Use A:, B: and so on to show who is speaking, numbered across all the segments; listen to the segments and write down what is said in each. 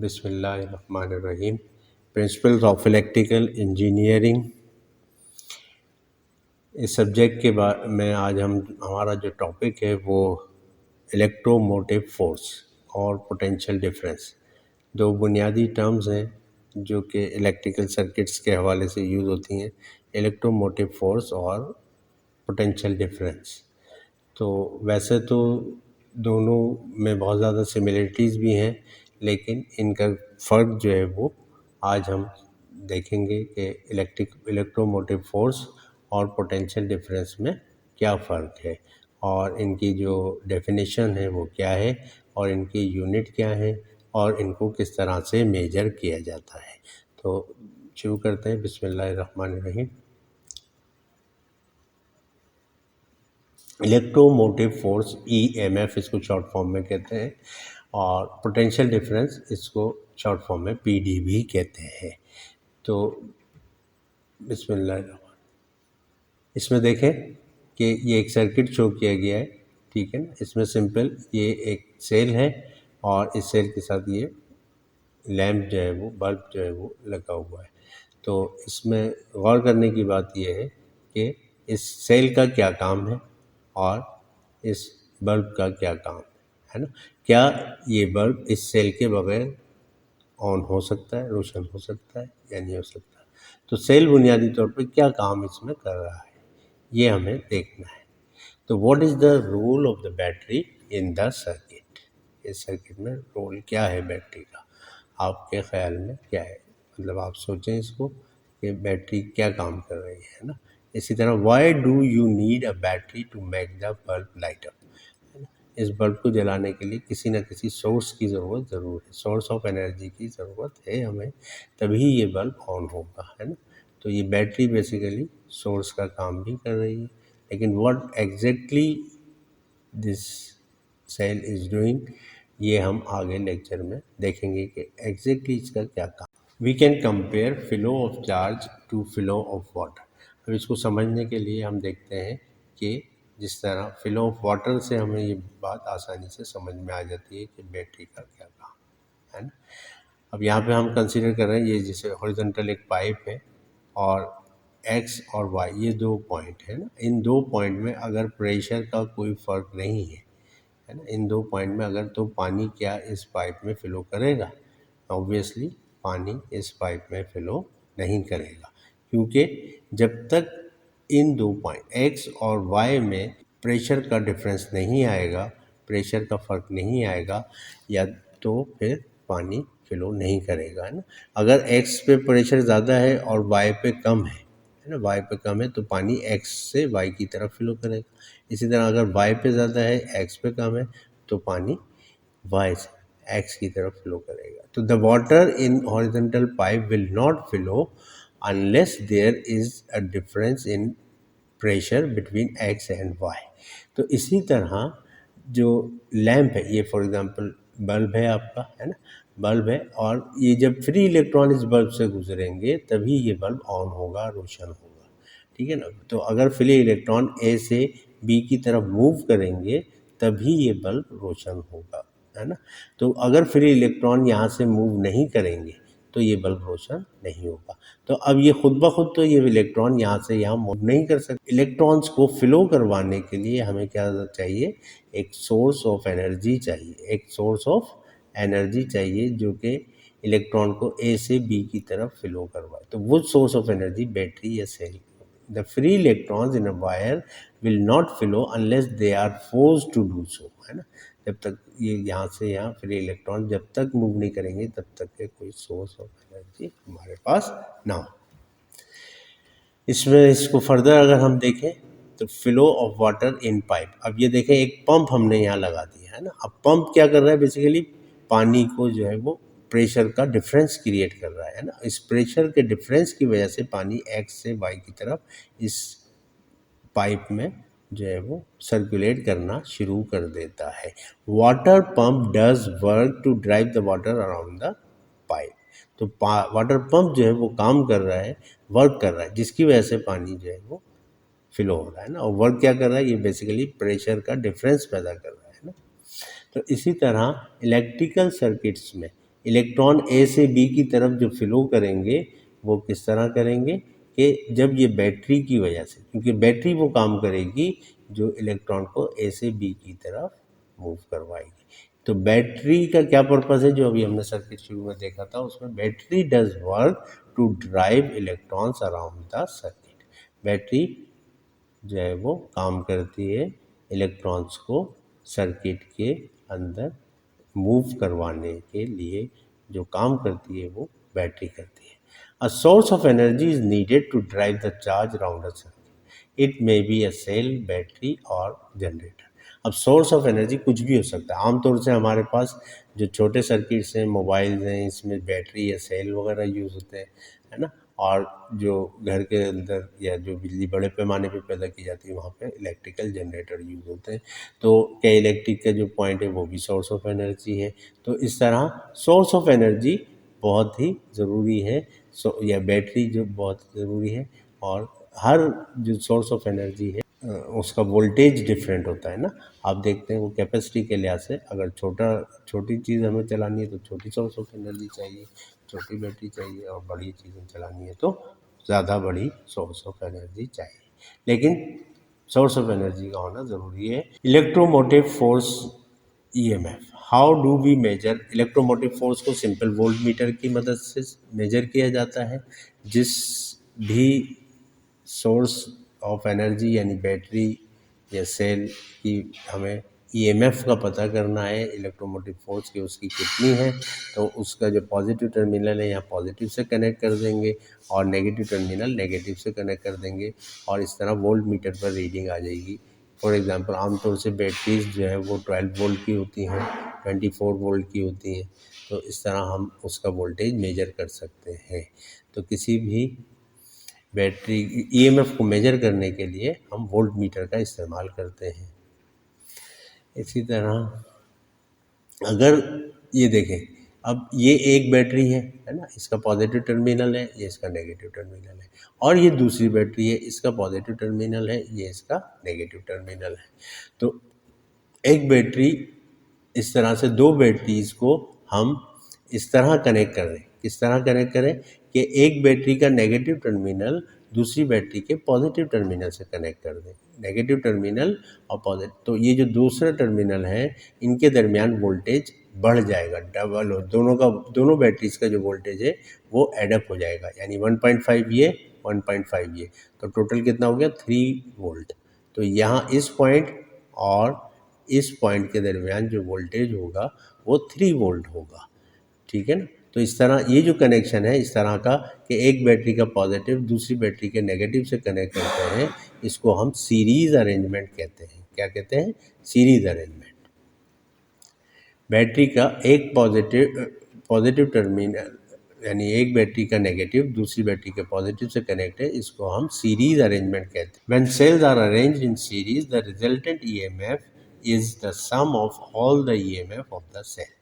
A: बिस्मिल्लाहिर्रहमानिर्रहीम। Principles of electrical engineering, इस subject के बारे में आज हमारा जो टॉपिक है वो इलेक्ट्रोमोटिव फोर्स और पोटेंशियल डिफरेंस, दो बुनियादी टर्म्स हैं जो कि इलेक्ट्रिकल सर्किट्स के हवाले से यूज़ होती हैं, इलेक्ट्रोमोटिव फोर्स और पोटेंशियल डिफरेंस। तो वैसे तो दोनों में बहुत ज़्यादा सिमिलरिटीज़ भी हैं, लेकिन इनका फ़र्क जो है वो आज हम देखेंगे कि इलेक्ट्रोमोटिव फोर्स और पोटेंशियल डिफरेंस में क्या फ़र्क है और इनकी जो डेफिनेशन है वो क्या है और इनकी यूनिट क्या है और इनको किस तरह से मेजर किया जाता है। तो शुरू करते हैं। बिस्मिल्लाहिर्रहमानिर्रहीम। इलेक्ट्रोमोटिव फोर्स EMF इसको शॉर्ट फॉर्म में कहते हैं और पोटेंशियल डिफरेंस इसको शॉर्ट फॉर्म में PD भी कहते हैं। तो बिस्मिल्लाह, इसमें देखें कि ये एक सर्किट शो किया गया है, ठीक है ना। इसमें सिंपल ये एक सेल है और इस सेल के साथ ये लैंप जो है वो, बल्ब जो है वो लगा हुआ है। तो इसमें गौर करने की बात यह है कि इस सेल का क्या काम है और इस बल्ब का क्या काम है ना। क्या ये बल्ब इस सेल के बगैर ऑन हो सकता है, रोशन हो सकता है या नहीं हो सकता। तो सेल बुनियादी तौर पर क्या काम इसमें कर रहा है ये हमें देखना है। तो what is the role of the battery in the circuit, इस सर्किट में रोल क्या है बैटरी का, आपके ख्याल में क्या है। मतलब आप सोचें इसको कि बैटरी क्या काम कर रही है ना। इसी तरह why do you need a battery to make the bulb light up, है ना। इस बल्ब को जलाने के लिए किसी न किसी सोर्स की ज़रूरत ज़रूर है, सोर्स ऑफ एनर्जी की ज़रूरत है हमें, तभी ये बल्ब ऑन होगा, है ना। तो ये बैटरी बेसिकली सोर्स का काम भी कर रही है, लेकिन what exactly this cell is doing ये हम आगे लेक्चर में देखेंगे कि एग्जैक्टली इसका क्या काम। We can compare flow of charge to flow of water. अब इसको समझने के लिए हम देखते हैं कि जिस तरह फ्लो ऑफ वाटर से हमें ये बात आसानी से समझ में आ जाती है कि बैटरी का क्या काम है ना। अब यहाँ पे हम कंसीडर कर रहे हैं ये जैसे हॉरिजॉन्टल एक पाइप है और एक्स और वाई ये दो पॉइंट है ना। इन दो पॉइंट में अगर प्रेशर का कोई फ़र्क नहीं है ना, इन दो पॉइंट में अगर, तो पानी क्या इस पाइप में फ़्लो करेगा। ऑब्वियसली पानी इस पाइप में फ़्लो नहीं करेगा, क्योंकि जब तक इन दो पॉइंट एक्स और वाई में प्रेशर का डिफरेंस नहीं आएगा, प्रेशर का फ़र्क नहीं आएगा, या तो फिर पानी फ़्लो नहीं करेगा, है ना। अगर एक्स पे प्रेशर ज़्यादा है और वाई पे कम है ना, वाई पे कम है तो पानी एक्स से वाई की तरफ फ़्लो करेगा। इसी तरह अगर वाई पे ज़्यादा है, एक्स पे कम है, तो पानी वाई से एक्स की तरफ फ्लो करेगा। तो the water in horizontal pipe will not flow unless there is a difference in pressure between X and Y. तो इसी तरह जो लैंप है, ये फॉर एग्जांपल बल्ब है आपका, है ना, बल्ब है, और ये जब फ्री इलेक्ट्रॉन इस बल्ब से गुजरेंगे तभी ये बल्ब ऑन होगा, रोशन होगा, ठीक है ना। तो अगर फ्री इलेक्ट्रॉन ए से बी की तरफ मूव करेंगे तभी ये बल्ब रोशन होगा, है ना। तो अगर फ्री इलेक्ट्रॉन यहाँ से मूव नहीं करेंगे तो ये बल्ब रोशन नहीं होगा। तो अब ये खुद ब खुद तो ये इलेक्ट्रॉन यहाँ से यहाँ मूव नहीं कर सकते। इलेक्ट्रॉन्स को फ्लो करवाने के लिए हमें क्या चाहिए, एक सोर्स ऑफ एनर्जी चाहिए, एक सोर्स ऑफ एनर्जी चाहिए जो कि इलेक्ट्रॉन को ए से बी की तरफ फ्लो करवाए। तो वो सोर्स ऑफ एनर्जी बैटरी या cell. The free electrons in a wire will not flow unless they are forced to do so, है ना। जब तक ये यहाँ से यहाँ फ्री इलेक्ट्रॉन जब तक मूव नहीं करेंगे तब तक के कोई सोर्स ऑफ एनर्जी हमारे पास ना हो। इसमें इसको फर्दर अगर हम देखें तो flow of water in pipe. अब ये देखें एक पंप हमने यहाँ लगा दिया है ना। अब पंप क्या कर रहा है, बेसिकली पानी को जो है वो प्रेशर का डिफरेंस क्रिएट कर रहा है ना। इस प्रेशर के डिफरेंस की वजह से पानी एक्स से वाई की तरफ इस पाइप में जो है वो सर्कुलेट करना शुरू कर देता है। Water pump does work to drive the water around the pipe. तो वाटर पंप जो है वो काम कर रहा है, वर्क कर रहा है, जिसकी वजह से पानी जो है वो फ्लो हो रहा है ना। और वर्क क्या कर रहा है, ये बेसिकली प्रेशर का डिफरेंस पैदा कर रहा है ना। तो इसी तरह इलेक्ट्रिकल सर्किट्स में इलेक्ट्रॉन ए से बी की तरफ जो फ्लो करेंगे वो किस तरह करेंगे कि जब ये बैटरी की वजह से, क्योंकि बैटरी वो काम करेगी जो इलेक्ट्रॉन को ए से बी की तरफ मूव करवाएगी। तो बैटरी का क्या पर्पस है, जो अभी हमने सर्किट शुरू में देखा था, उसमें battery does work to drive electrons around the circuit. Battery जो है वो काम करती है इलेक्ट्रॉन्स को सर्किट के अंदर मूव करवाने के लिए, जो काम करती है वो बैटरी करती है। A source of energy is needed to drive the charge around the circuit. It may be a cell, battery और जनरेटर। अब सोर्स ऑफ एनर्जी कुछ भी हो सकता है। आमतौर से हमारे पास जो छोटे सर्किट्स हैं, मोबाइल्स हैं, इसमें बैटरी या सेल वगैरह यूज़ होते हैं, है ना। और जो घर के अंदर या जो बिजली बड़े पैमाने पे पैदा की जाती है, वहाँ पे इलेक्ट्रिकल जनरेटर यूज़ होते हैं। तो क्या इलेक्ट्रिक का जो पॉइंट है वो भी सोर्स ऑफ एनर्जी है। तो इस तरह सोर्स ऑफ एनर्जी बहुत ही ज़रूरी है। या बैटरी जो बहुत ज़रूरी है। और हर जो सोर्स ऑफ एनर्जी है उसका वोल्टेज डिफरेंट होता है ना। आप देखते हैं वो कैपेसिटी के लिहाज से, अगर छोटी चीज़ हमें चलानी है तो छोटी सोर्स ऑफ एनर्जी चाहिए, छोटी बैटरी चाहिए, और बड़ी चीज़ें चलानी है तो ज़्यादा बड़ी सोर्स ऑफ एनर्जी चाहिए। लेकिन सोर्स ऑफ एनर्जी का होना ज़रूरी है। Electromotive force EMF, how do we measure electromotive force को सिंपल वोल्ट मीटर की मदद से मेजर किया जाता है। जिस भी सोर्स ऑफ एनर्जी यानी बैटरी या सेल की हमें ईएमएफ का पता करना है, इलेक्ट्रोमोटिव फोर्स की उसकी कितनी है, तो उसका जो पॉजिटिव टर्मिनल है यहाँ पॉजिटिव से कनेक्ट कर देंगे और नेगेटिव टर्मिनल नेगेटिव से कनेक्ट कर देंगे, और इस तरह वोल्ट मीटर पर रीडिंग आ जाएगी। फॉर एग्जांपल आमतौर से बैटरीज जो है वो 12 वोल्ट की होती हैं, 24 वोल्ट की होती हैं। तो इस तरह हम उसका वोल्टेज मेजर कर सकते हैं। तो किसी भी बैटरी ईएमएफ को मेजर करने के लिए हम वोल्ट मीटर का इस्तेमाल करते हैं। इसी तरह अगर ये देखें, अब ये एक बैटरी है ना, इसका पॉजिटिव टर्मिनल है, ये इसका नेगेटिव टर्मिनल है, और ये दूसरी बैटरी है, इसका पॉजिटिव टर्मिनल है, ये इसका नेगेटिव टर्मिनल है। तो एक बैटरी, इस तरह से दो बैटरीज को हम इस तरह कनेक्ट कर दें। किस तरह कनेक्ट करें कि एक बैटरी का नेगेटिव टर्मिनल दूसरी बैटरी के पॉजिटिव टर्मिनल से कनेक्ट कर दें। नेगेटिव टर्मिनल और पॉजिटिव, तो ये जो दूसरा टर्मिनल है इनके दरमियान वोल्टेज बढ़ जाएगा, डबल हो, दोनों बैटरीज का जो वोल्टेज है वो एडअप हो जाएगा, यानी 1.5 ये 1.5 ये, तो टोटल कितना हो गया 3 वोल्ट। तो यहाँ इस पॉइंट और इस पॉइंट के दरमियान जो वोल्टेज होगा वो 3 वोल्ट होगा, ठीक है ना। तो इस तरह ये जो कनेक्शन है इस तरह का कि एक बैटरी का पॉजिटिव दूसरी बैटरी के नेगेटिव से कनेक्ट करते हैं, इसको हम सीरीज अरेंजमेंट कहते हैं। क्या कहते हैं? Series arrangement. बैटरी का एक पॉजिटिव टर्मिनल यानी एक बैटरी का नेगेटिव दूसरी बैटरी के पॉजिटिव से कनेक्ट है, इसको हम सीरीज अरेंजमेंट कहते हैं। When cells are arranged in series the resultant EMF is the sum of all the EMF of the cell.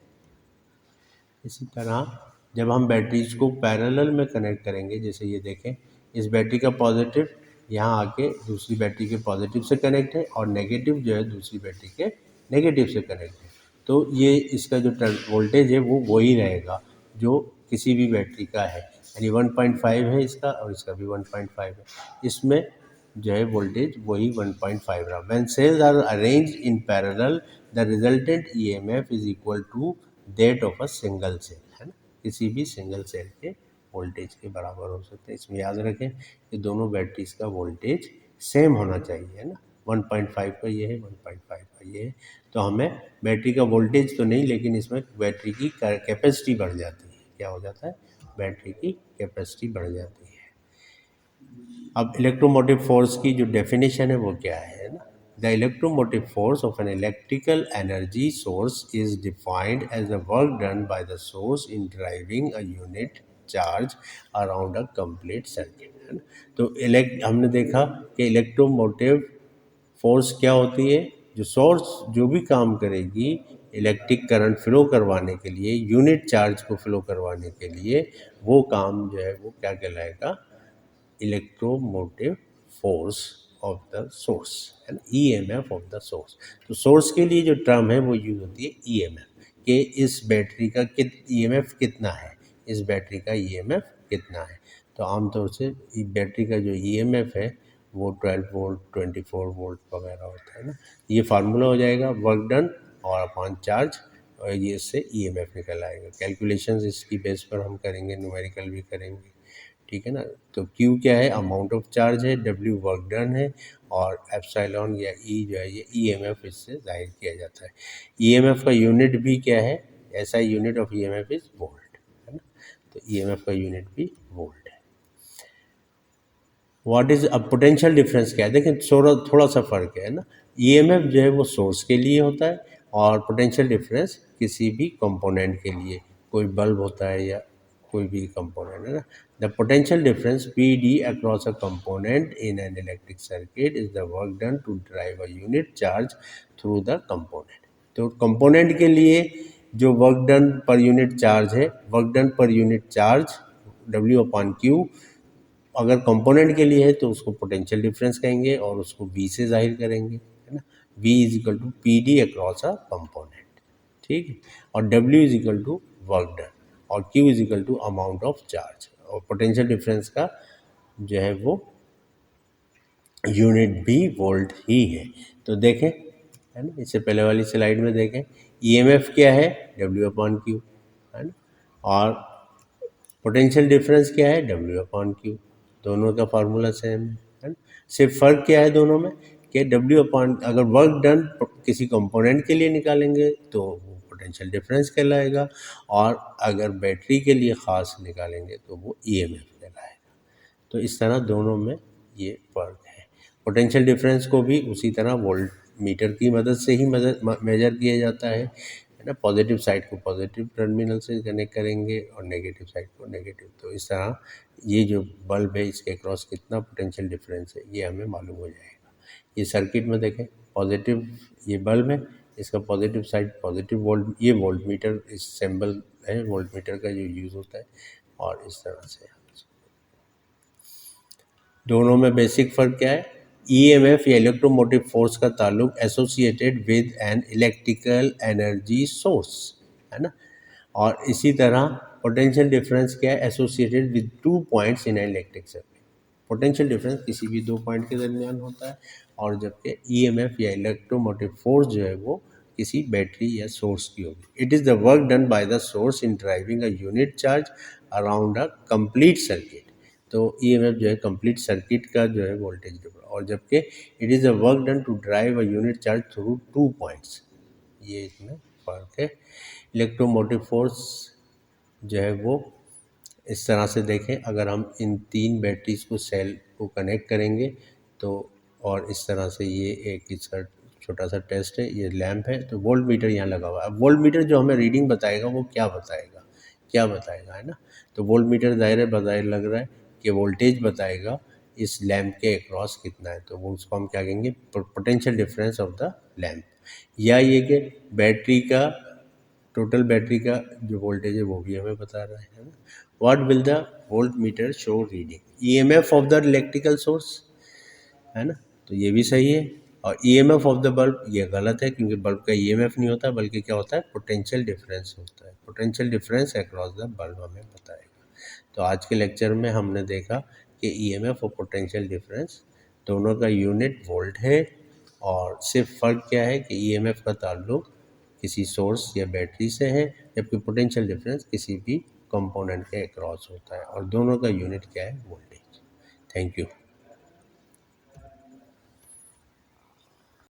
A: इसी तरह जब हम बैटरीज को पैरेलल में कनेक्ट करेंगे, जैसे ये देखें, इस बैटरी का पॉजिटिव यहाँ आके दूसरी बैटरी के पॉजिटिव से कनेक्ट है और नेगेटिव जो है दूसरी बैटरी के नेगेटिव से कनेक्ट है, तो ये इसका जो वोल्टेज है वो वही रहेगा जो किसी भी बैटरी का है, यानी 1.5 है इसका और इसका भी 1.5 है, इसमें जो है वोल्टेज वही 1.5 रहा। When cells are arranged in parallel the resultant EMF is equal to that of a single cell, है ना। किसी भी सिंगल सेल के वोल्टेज के बराबर हो सकते हैं। इसमें याद रखें कि दोनों बैटरीज का वोल्टेज सेम होना चाहिए, है ना। 1.5 का ये है, 1.5 का ये है, तो हमें बैटरी का वोल्टेज तो नहीं, लेकिन इसमें बैटरी की कैपेसिटी बढ़ जाती है। क्या हो जाता है? बैटरी की कैपेसिटी बढ़ जाती है। अब इलेक्ट्रोमोटिव फोर्स की जो डेफिनेशन है वो क्या है ना। The electromotive force of an electrical energy source is defined as the work done by the source in driving a unit charge around a complete circuit, है ना। तो हमने देखा कि इलेक्ट्रोमोटिव फोर्स क्या होती है, जो सोर्स जो भी काम करेगी इलेक्ट्रिक करंट फ्लो करवाने के लिए, यूनिट चार्ज को फ्लो करवाने के लिए, वो काम जो है वो क्या कहलाएगा? Electromotive force of the source, है ना, ईएमएफ ऑफ द सोर्स। तो सोर्स के लिए जो टर्म है वो यूज होती है ईएमएफ। कि इस बैटरी का ईएमएफ कितना है, इस बैटरी का ईएमएफ कितना है। तो आमतौर से बैटरी का जो ईएमएफ है वो 12 वोल्ट 24 वोल्ट वगैरह होता है ना। ये फार्मूला हो जाएगा वर्क डन और अपॉन चार्ज, और ये इससे ईएमएफ निकल आएगा। कैलकुलेशंस इसकी बेस पर हम करेंगे, न्यूमेरिकल भी करेंगे, ठीक है ना। तो Q क्या है, अमाउंट ऑफ चार्ज है, W वर्क डन है, और एप्सिलॉन या E जो है ये ईएमएफ इससे जाहिर किया जाता है। ईएमएफ का यूनिट भी क्या है, ऐसा unit of EMF is volt, है ना। तो ईएमएफ का यूनिट भी वोल्ट है। व्हाट इज अब पोटेंशियल डिफरेंस क्या है, देखिए थोड़ा सा फर्क है ना। ईएमएफ जो है वो सोर्स के लिए होता है, और पोटेंशियल डिफरेंस किसी भी कंपोनेंट के लिए, कोई बल्ब होता है या कोई भी कंपोनेंट, है ना। The potential difference P D across a component in an electric circuit is the work done to drive a unit charge through the component. तो कंपोनेंट के लिए जो work done per unit charge है, work done per unit charge W upon Q, अगर component के लिए है तो उसको पोटेंशियल डिफरेंस कहेंगे और उसको V से जाहिर करेंगे, है ना। V is equal to P D across a component, ठीक है। और W is equal to work done, और Q is equal to amount of charge, और पोटेंशियल डिफरेंस का जो है वो यूनिट भी वोल्ट ही है। तो देखें, है ना, इससे पहले वाली स्लाइड में देखें, ईएमएफ क्या है, W अपॉन क्यू, है ना, और पोटेंशियल डिफरेंस क्या है, W अपॉन क्यू। दोनों का फार्मूला सेम है ना। सिर्फ फ़र्क क्या है दोनों में, कि W अपॉन, अगर वर्क डन किसी कंपोनेंट के लिए निकालेंगे तो वो पोटेंशियल डिफरेंस कहलाएगा, और अगर बैटरी के लिए ख़ास निकालेंगे तो वो ईएमएफ कहलाएगा। तो इस तरह दोनों में ये फ़र्क है। पोटेंशियल डिफरेंस को भी उसी तरह वोल्ट मीटर की मदद से ही मेजर किया जाता है ना। पॉजिटिव साइड को पॉजिटिव टर्मिनल से कनेक्ट करेंगे और नेगेटिव साइड को नेगेटिव। तो इस तरह ये जो बल्ब है इसके क्रॉस कितना पोटेंशियल डिफरेंस है ये हमें मालूम हो जाएगा। ये सर्किट में देखें, पॉजिटिव ये बल्ब है, इसका पॉजिटिव साइड पॉजिटिव वोल्ट, ये वोल्ट मीटर इस सिंबल है वोल्ट मीटर का जो यूज़ होता है, और इस तरह से दोनों में बेसिक फ़र्क क्या है, ईएमएफ या इलेक्ट्रोमोटिव फोर्स का ताल्लुक associated with N electrical energy source, है ना। और इसी तरह पोटेंशियल डिफरेंस क्या है, associated with 2 points in an electric circuit. Potential difference किसी भी 2 पॉइंट के दरमियान होता है, और जबकि ईएमएफ या इलेक्ट्रोमोटिव फोर्स जो है वो किसी बैटरी या सोर्स की होगी। It is the work done by the source in driving a unit charge around a complete circuit. तो ईएमएफ जो है कंप्लीट सर्किट का जो है वोल्टेज डिफरेंस, और जबकि it is a work done to drive a unit charge through 2 points, ये इसमें फ़र्क है। इलेक्ट्रोमोटिव फोर्स जो है वो इस तरह से देखें, अगर हम इन 3 बैटरीज को सेल को कनेक्ट करेंगे तो, और इस तरह से ये एक इसका छोटा सा टेस्ट है, ये लैंप है, तो वोल्ट मीटर यहाँ लगा हुआ है। अब वोल्ट मीटर जो हमें रीडिंग बताएगा वो क्या बताएगा, है ना। तो वोल्ट मीटर ज़ाहिर लग रहा है कि वोल्टेज बताएगा इस लैंप के अक्रॉस कितना है, तो वो उसको हम क्या कहेंगे, potential difference of the lamp, या ये कि बैटरी का टोटल बैटरी का जो वोल्टेज है वो भी हमें बता रहा है ना। What will the volt meter show reading, EMF of the electrical source, है ना। तो ये भी सही है, और ईएमएफ ऑफ द बल्ब ये गलत है, क्योंकि बल्ब का ईएमएफ नहीं होता, बल्कि क्या होता है, पोटेंशियल डिफरेंस होता है। Potential difference across the bulb हमें बताएगा। तो आज के लेक्चर में हमने देखा कि ईएमएफ और पोटेंशियल डिफरेंस दोनों का यूनिट वोल्ट है, और सिर्फ फ़र्क क्या है कि ईएमएफ का ताल्लुक किसी सोर्स या बैटरी से है, जबकि पोटेंशियल डिफरेंस किसी भी कंपोनेंट के अक्रॉस होता है, और दोनों का यूनिट क्या है, वोल्टेज। Thank you.